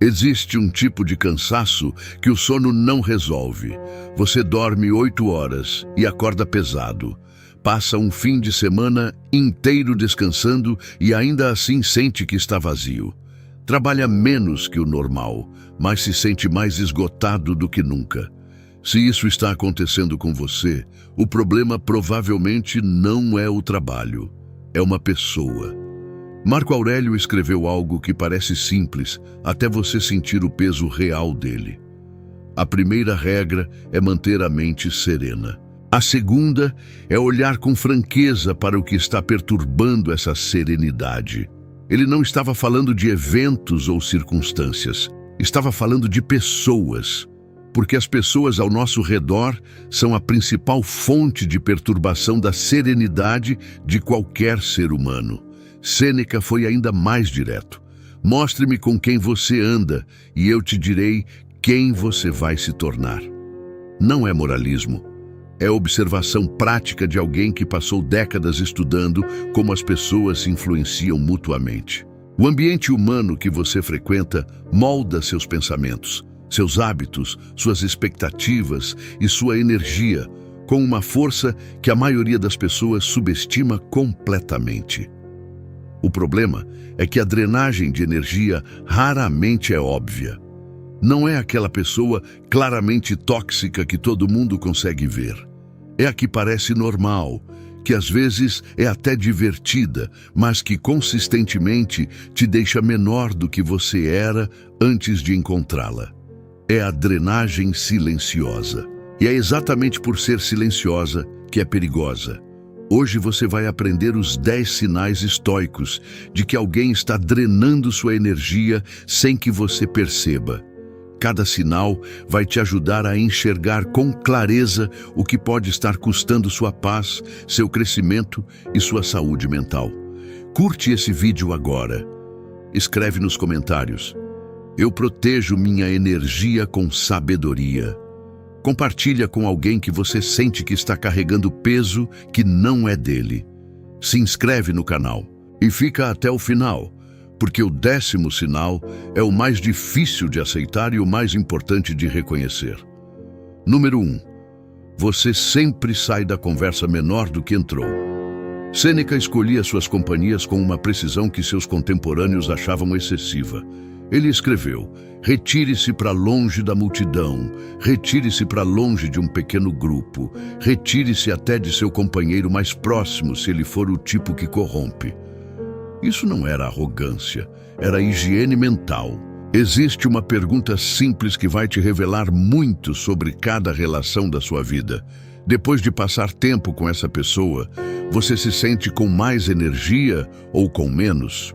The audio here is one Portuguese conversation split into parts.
Existe um tipo de cansaço que o sono não resolve. Você dorme 8 horas e acorda pesado. Passa um fim de semana inteiro descansando e ainda assim sente que está vazio. Trabalha menos que o normal, mas se sente mais esgotado do que nunca. Se isso está acontecendo com você, o problema provavelmente não é o trabalho, é uma pessoa. Marco Aurélio escreveu algo que parece simples até você sentir o peso real dele. A primeira regra é manter a mente serena. A segunda é olhar com franqueza para o que está perturbando essa serenidade. Ele não estava falando de eventos ou circunstâncias, estava falando de pessoas. Porque as pessoas ao nosso redor são a principal fonte de perturbação da serenidade de qualquer ser humano. Sêneca foi ainda mais direto. Mostre-me com quem você anda e eu te direi quem você vai se tornar. Não é moralismo. É observação prática de alguém que passou décadas estudando como as pessoas se influenciam mutuamente. O ambiente humano que você frequenta molda seus pensamentos, seus hábitos, suas expectativas e sua energia, com uma força que a maioria das pessoas subestima completamente. O problema é que a drenagem de energia raramente é óbvia. Não é aquela pessoa claramente tóxica que todo mundo consegue ver. É a que parece normal, que às vezes é até divertida, mas que consistentemente te deixa menor do que você era antes de encontrá-la. É a drenagem silenciosa. E é exatamente por ser silenciosa que é perigosa. Hoje você vai aprender os 10 sinais estoicos de que alguém está drenando sua energia sem que você perceba. Cada sinal vai te ajudar a enxergar com clareza o que pode estar custando sua paz, seu crescimento e sua saúde mental. Curte esse vídeo agora. Escreve nos comentários: eu protejo minha energia com sabedoria. Compartilha com alguém que você sente que está carregando peso que não é dele. Se inscreve no canal e fica até o final, porque o 10º sinal é o mais difícil de aceitar e o mais importante de reconhecer. Número 1. Você sempre sai da conversa menor do que entrou. Sêneca escolhia suas companhias com uma precisão que seus contemporâneos achavam excessiva. Ele escreveu: retire-se para longe da multidão, retire-se para longe de um pequeno grupo, retire-se até de seu companheiro mais próximo se ele for o tipo que corrompe. Isso não era arrogância, era higiene mental. Existe uma pergunta simples que vai te revelar muito sobre cada relação da sua vida. Depois de passar tempo com essa pessoa, você se sente com mais energia ou com menos?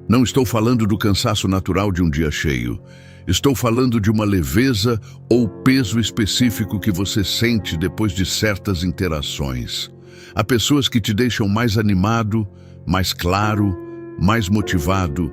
Não estou falando do cansaço natural de um dia cheio. Estou falando de uma leveza ou peso específico que você sente depois de certas interações. Há pessoas que te deixam mais animado, mais claro, mais motivado.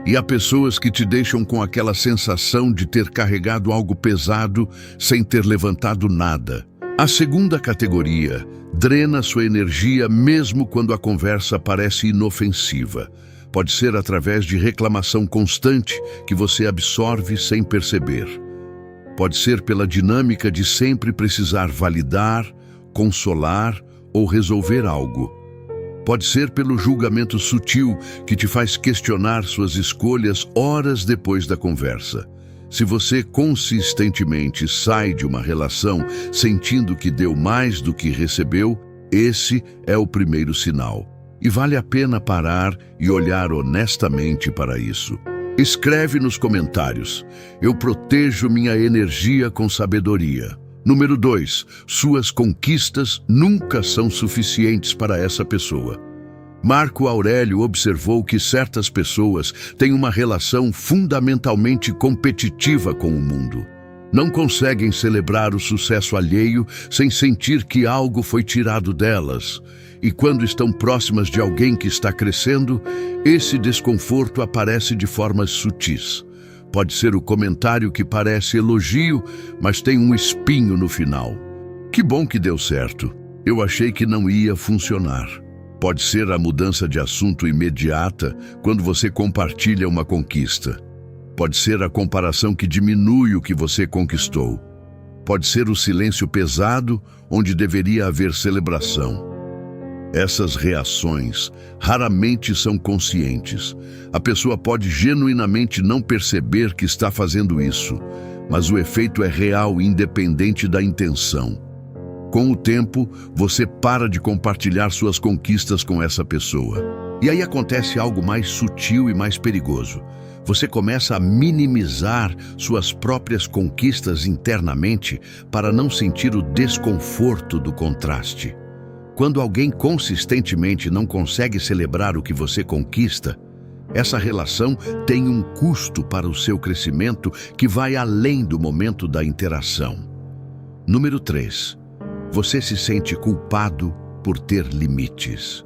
E há pessoas que te deixam com aquela sensação de ter carregado algo pesado sem ter levantado nada. A segunda categoria drena sua energia mesmo quando a conversa parece inofensiva. Pode ser através de reclamação constante que você absorve sem perceber. Pode ser pela dinâmica de sempre precisar validar, consolar ou resolver algo. Pode ser pelo julgamento sutil que te faz questionar suas escolhas horas depois da conversa. Se você consistentemente sai de uma relação sentindo que deu mais do que recebeu, esse é o primeiro sinal. E vale a pena parar e olhar honestamente para isso. Escreve nos comentários: eu protejo minha energia com sabedoria. Número 2. Suas conquistas nunca são suficientes para essa pessoa. Marco Aurélio observou que certas pessoas têm uma relação fundamentalmente competitiva com o mundo. Não conseguem celebrar o sucesso alheio sem sentir que algo foi tirado delas. E quando estão próximas de alguém que está crescendo, esse desconforto aparece de formas sutis. Pode ser o comentário que parece elogio, mas tem um espinho no final. Que bom que deu certo. Eu achei que não ia funcionar. Pode ser a mudança de assunto imediata quando você compartilha uma conquista. Pode ser a comparação que diminui o que você conquistou. Pode ser o silêncio pesado, onde deveria haver celebração. Essas reações raramente são conscientes. A pessoa pode genuinamente não perceber que está fazendo isso, mas o efeito é real, independente da intenção. Com o tempo, você para de compartilhar suas conquistas com essa pessoa. E aí acontece algo mais sutil e mais perigoso. Você começa a minimizar suas próprias conquistas internamente para não sentir o desconforto do contraste. Quando alguém consistentemente não consegue celebrar o que você conquista, essa relação tem um custo para o seu crescimento que vai além do momento da interação. Número 3. Você se sente culpado por ter limites.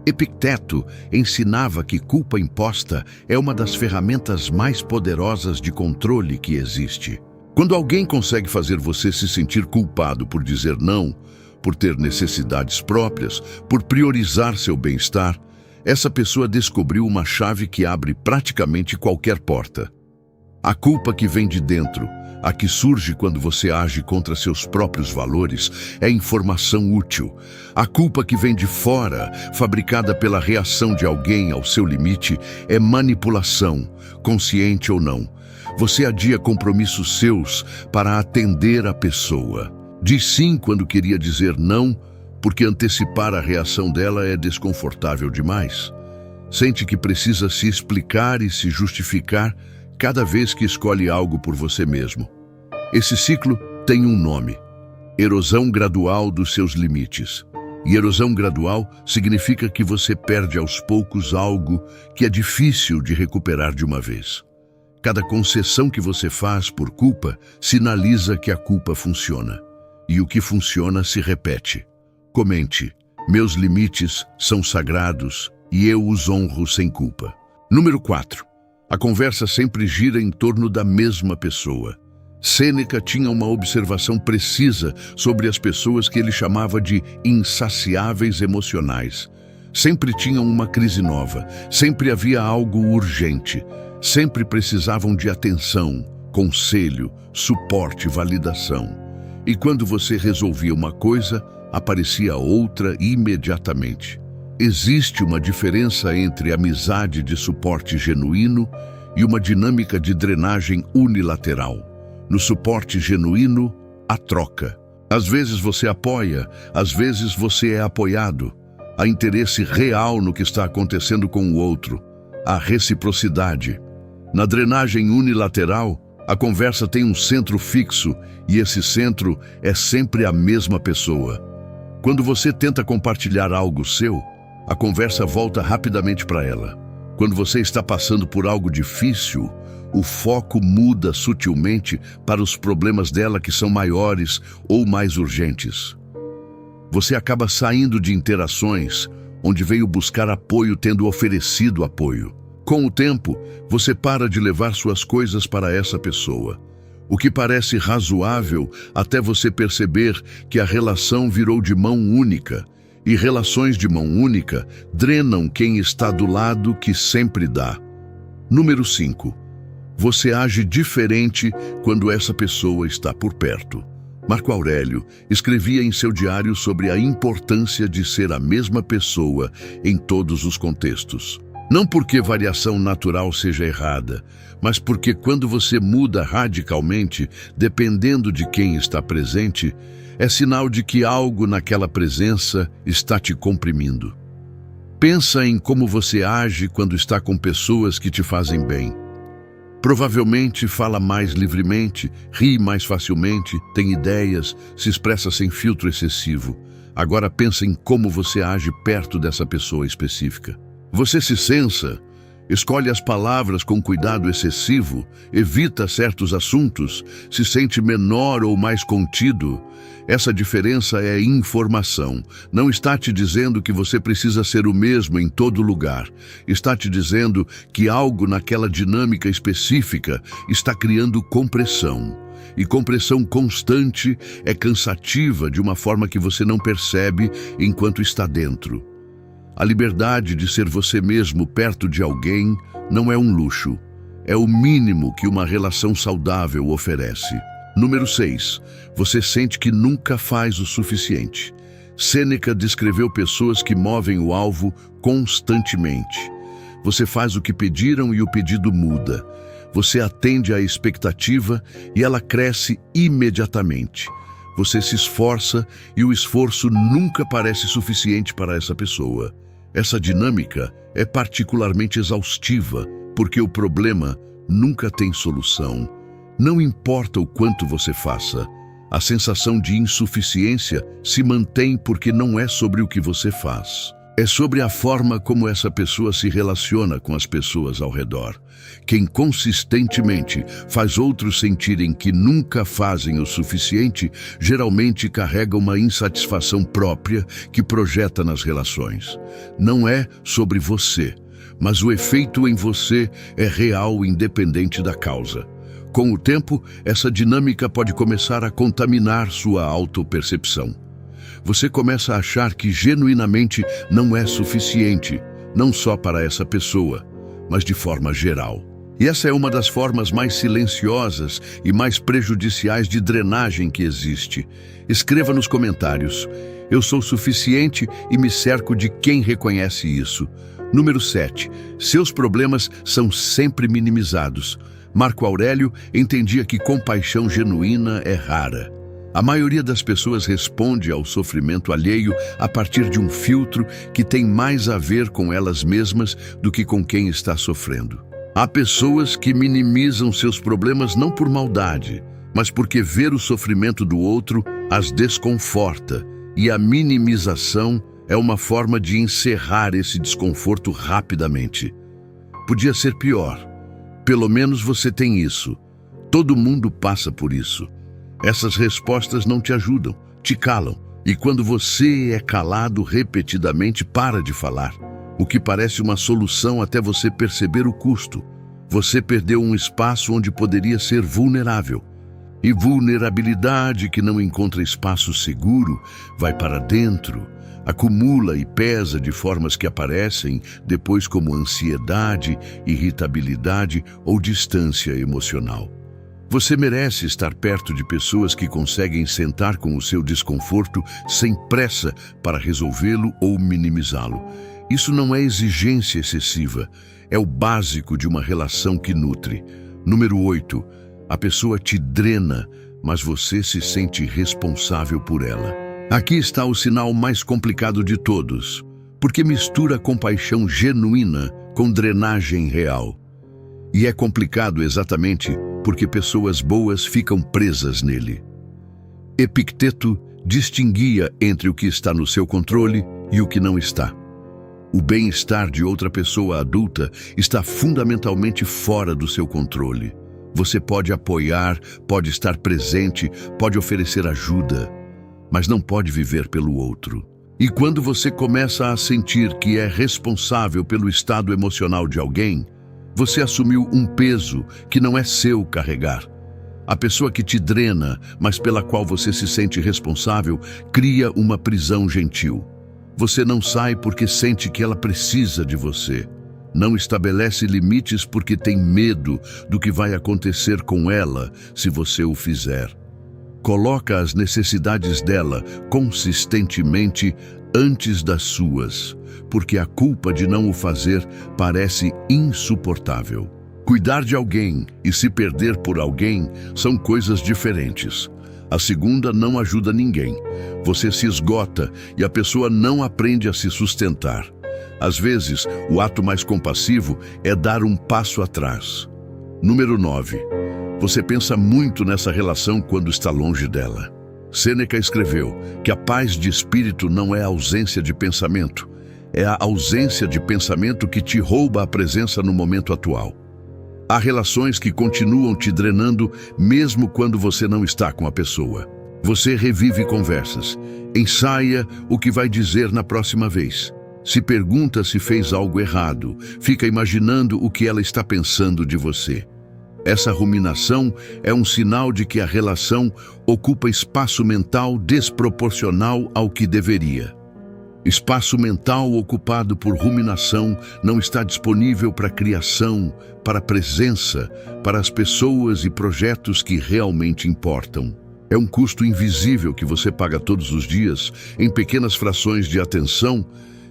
Epicteto ensinava que culpa imposta é uma das ferramentas mais poderosas de controle que existe. Quando alguém consegue fazer você se sentir culpado por dizer não, por ter necessidades próprias, por priorizar seu bem-estar, essa pessoa descobriu uma chave que abre praticamente qualquer porta. A culpa que vem de dentro, a que surge quando você age contra seus próprios valores, é informação útil. A culpa que vem de fora, fabricada pela reação de alguém ao seu limite, é manipulação, consciente ou não. Você adia compromissos seus para atender a pessoa. Diz sim quando queria dizer não, porque antecipar a reação dela é desconfortável demais. Sente que precisa se explicar e se justificar cada vez que escolhe algo por você mesmo. Esse ciclo tem um nome: erosão gradual dos seus limites. E erosão gradual significa que você perde aos poucos algo que é difícil de recuperar de uma vez. Cada concessão que você faz por culpa sinaliza que a culpa funciona. E o que funciona se repete. Comente: meus limites são sagrados e eu os honro sem culpa. Número 4. A conversa sempre gira em torno da mesma pessoa. Sêneca tinha uma observação precisa sobre as pessoas que ele chamava de insaciáveis emocionais. Sempre tinham uma crise nova, sempre havia algo urgente, sempre precisavam de atenção, conselho, suporte, validação. E quando você resolvia uma coisa, aparecia outra imediatamente. Existe uma diferença entre amizade de suporte genuíno e uma dinâmica de drenagem unilateral. No suporte genuíno, há troca. Às vezes você apoia, às vezes você é apoiado. Há interesse real no que está acontecendo com o outro. Há reciprocidade. Na drenagem unilateral, a conversa tem um centro fixo e esse centro é sempre a mesma pessoa. Quando você tenta compartilhar algo seu, a conversa volta rapidamente para ela. Quando você está passando por algo difícil, o foco muda sutilmente para os problemas dela que são maiores ou mais urgentes. Você acaba saindo de interações onde veio buscar apoio tendo oferecido apoio. Com o tempo, você para de levar suas coisas para essa pessoa. O que parece razoável até você perceber que a relação virou de mão única. E relações de mão única drenam quem está do lado que sempre dá. Número 5. Você age diferente quando essa pessoa está por perto. Marco Aurélio escrevia em seu diário sobre a importância de ser a mesma pessoa em todos os contextos. Não porque variação natural seja errada, mas porque quando você muda radicalmente, dependendo de quem está presente, é sinal de que algo naquela presença está te comprimindo. Pensa em como você age quando está com pessoas que te fazem bem. Provavelmente fala mais livremente, ri mais facilmente, tem ideias, se expressa sem filtro excessivo. Agora pensa em como você age perto dessa pessoa específica. Você se censa, escolhe as palavras com cuidado excessivo, evita certos assuntos, se sente menor ou mais contido. Essa diferença é informação. Não está te dizendo que você precisa ser o mesmo em todo lugar. Está te dizendo que algo naquela dinâmica específica está criando compressão. E compressão constante é cansativa de uma forma que você não percebe enquanto está dentro. A liberdade de ser você mesmo perto de alguém não é um luxo. é o mínimo que uma relação saudável oferece. Número 6. Você sente que nunca faz o suficiente. Sêneca descreveu pessoas que movem o alvo constantemente. Você faz o que pediram e o pedido muda. Você atende à expectativa e ela cresce imediatamente. Você se esforça e o esforço nunca parece suficiente para essa pessoa. Essa dinâmica é particularmente exaustiva, porque o problema nunca tem solução. Não importa o quanto você faça, a sensação de insuficiência se mantém porque não é sobre o que você faz. É sobre a forma como essa pessoa se relaciona com as pessoas ao redor. Quem consistentemente faz outros sentirem que nunca fazem o suficiente, geralmente carrega uma insatisfação própria que projeta nas relações. Não é sobre você, mas o efeito em você é real, independente da causa. Com o tempo, essa dinâmica pode começar a contaminar sua autopercepção. Você começa a achar que genuinamente não é suficiente, não só para essa pessoa, mas de forma geral. E essa é uma das formas mais silenciosas e mais prejudiciais de drenagem que existe. Escreva nos comentários: eu sou suficiente e me cerco de quem reconhece isso. Número 7. Seus problemas são sempre minimizados. Marco Aurélio entendia que compaixão genuína é rara. A maioria das pessoas responde ao sofrimento alheio a partir de um filtro que tem mais a ver com elas mesmas do que com quem está sofrendo. Há pessoas que minimizam seus problemas não por maldade, mas porque ver o sofrimento do outro as desconforta, e a minimização é uma forma de encerrar esse desconforto rapidamente. Podia ser pior. Pelo menos você tem isso. Todo mundo passa por isso. Essas respostas não te ajudam, te calam. E quando você é calado repetidamente, para de falar. O que parece uma solução até você perceber o custo. Você perdeu um espaço onde poderia ser vulnerável. E vulnerabilidade que não encontra espaço seguro vai para dentro, acumula e pesa de formas que aparecem depois como ansiedade, irritabilidade ou distância emocional. Você merece estar perto de pessoas que conseguem sentar com o seu desconforto sem pressa para resolvê-lo ou minimizá-lo. Isso não é exigência excessiva, é o básico de uma relação que nutre. Número 8. A pessoa te drena, mas você se sente responsável por ela. Aqui está o sinal mais complicado de todos, porque mistura compaixão genuína com drenagem real. E é complicado exatamente porque pessoas boas ficam presas nele. Epicteto distinguia entre o que está no seu controle e o que não está. O bem-estar de outra pessoa adulta está fundamentalmente fora do seu controle. Você pode apoiar, pode estar presente, pode oferecer ajuda, mas não pode viver pelo outro. E quando você começa a sentir que é responsável pelo estado emocional de alguém, você assumiu um peso que não é seu carregar. A pessoa que te drena, mas pela qual você se sente responsável, cria uma prisão gentil. Você não sai porque sente que ela precisa de você. Não estabelece limites porque tem medo do que vai acontecer com ela se você o fizer. Coloca as necessidades dela consistentemente antes das suas, porque a culpa de não o fazer parece insuportável. Cuidar de alguém e se perder por alguém são coisas diferentes. A segunda não ajuda ninguém. Você se esgota e a pessoa não aprende a se sustentar. Às vezes, o ato mais compassivo é dar um passo atrás. Número 9. Você pensa muito nessa relação quando está longe dela. Sêneca escreveu que a paz de espírito não é a ausência de pensamento, é a ausência de pensamento que te rouba a presença no momento atual. Há relações que continuam te drenando mesmo quando você não está com a pessoa. Você revive conversas, ensaia o que vai dizer na próxima vez. Se pergunta se fez algo errado, fica imaginando o que ela está pensando de você. Essa ruminação é um sinal de que a relação ocupa espaço mental desproporcional ao que deveria. Espaço mental ocupado por ruminação não está disponível para criação, para presença, para as pessoas e projetos que realmente importam. É um custo invisível que você paga todos os dias em pequenas frações de atenção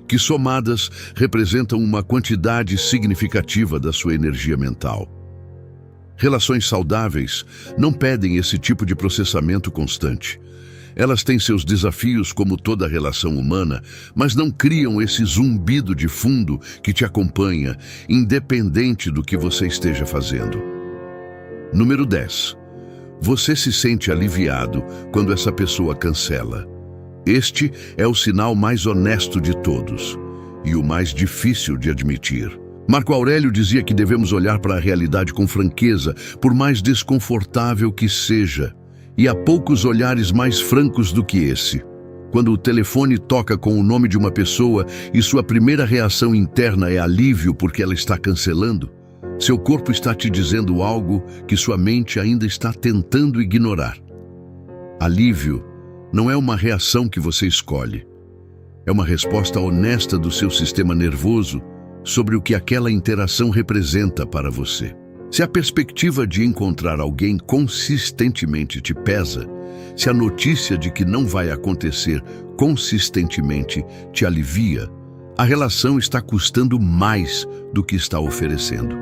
que, somadas, representam uma quantidade significativa da sua energia mental. Relações saudáveis não pedem esse tipo de processamento constante. Elas têm seus desafios como toda relação humana, mas não criam esse zumbido de fundo que te acompanha, independente do que você esteja fazendo. Número 10. Você se sente aliviado quando essa pessoa cancela. Este é o sinal mais honesto de todos e o mais difícil de admitir. Marco Aurélio dizia que devemos olhar para a realidade com franqueza, por mais desconfortável que seja. E há poucos olhares mais francos do que esse. Quando o telefone toca com o nome de uma pessoa e sua primeira reação interna é alívio porque ela está cancelando, seu corpo está te dizendo algo que sua mente ainda está tentando ignorar. Alívio não é uma reação que você escolhe. É uma resposta honesta do seu sistema nervoso sobre o que aquela interação representa para você. Se a perspectiva de encontrar alguém consistentemente te pesa, se a notícia de que não vai acontecer consistentemente te alivia, a relação está custando mais do que está oferecendo.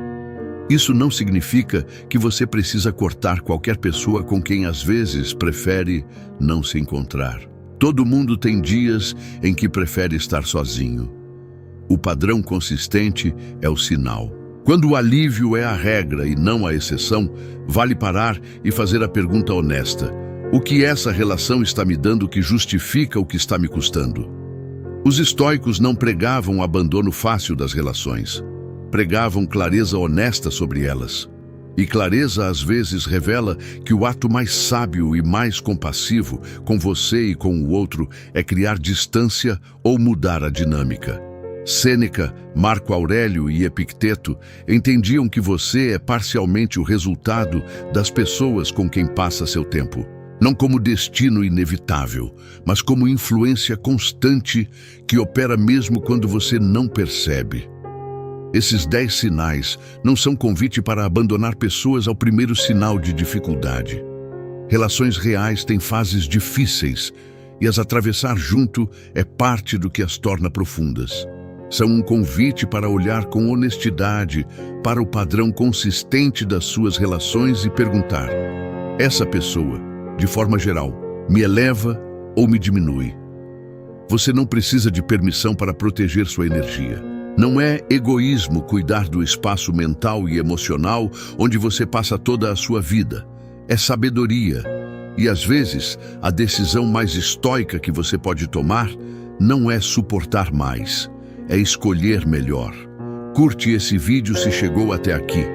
Isso não significa que você precisa cortar qualquer pessoa com quem às vezes prefere não se encontrar. Todo mundo tem dias em que prefere estar sozinho. O padrão consistente é o sinal. Quando o alívio é a regra e não a exceção, vale parar e fazer a pergunta honesta: o que essa relação está me dando que justifica o que está me custando? Os estoicos não pregavam o abandono fácil das relações. Pregavam clareza honesta sobre elas. E clareza às vezes revela que o ato mais sábio e mais compassivo com você e com o outro é criar distância ou mudar a dinâmica. Sêneca, Marco Aurélio e Epicteto entendiam que você é parcialmente o resultado das pessoas com quem passa seu tempo. Não como destino inevitável, mas como influência constante que opera mesmo quando você não percebe. Esses 10 sinais não são convite para abandonar pessoas ao primeiro sinal de dificuldade. Relações reais têm fases difíceis e as atravessar junto é parte do que as torna profundas. São um convite para olhar com honestidade para o padrão consistente das suas relações e perguntar: essa pessoa, de forma geral, me eleva ou me diminui? Você não precisa de permissão para proteger sua energia. Não é egoísmo cuidar do espaço mental e emocional onde você passa toda a sua vida. É sabedoria. E às vezes, a decisão mais estoica que você pode tomar não é suportar mais. É escolher melhor. Curte esse vídeo se chegou até aqui.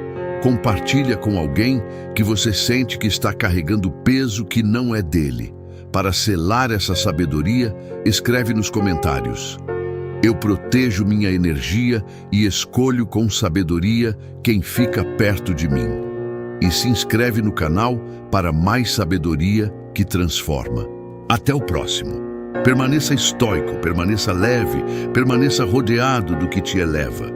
Compartilha com alguém que você sente que está carregando peso que não é dele. Para selar essa sabedoria, escreve nos comentários: eu protejo minha energia e escolho com sabedoria quem fica perto de mim. E se inscreve no canal para mais sabedoria que transforma. Até o próximo. Permaneça estoico, permaneça leve, permaneça rodeado do que te eleva.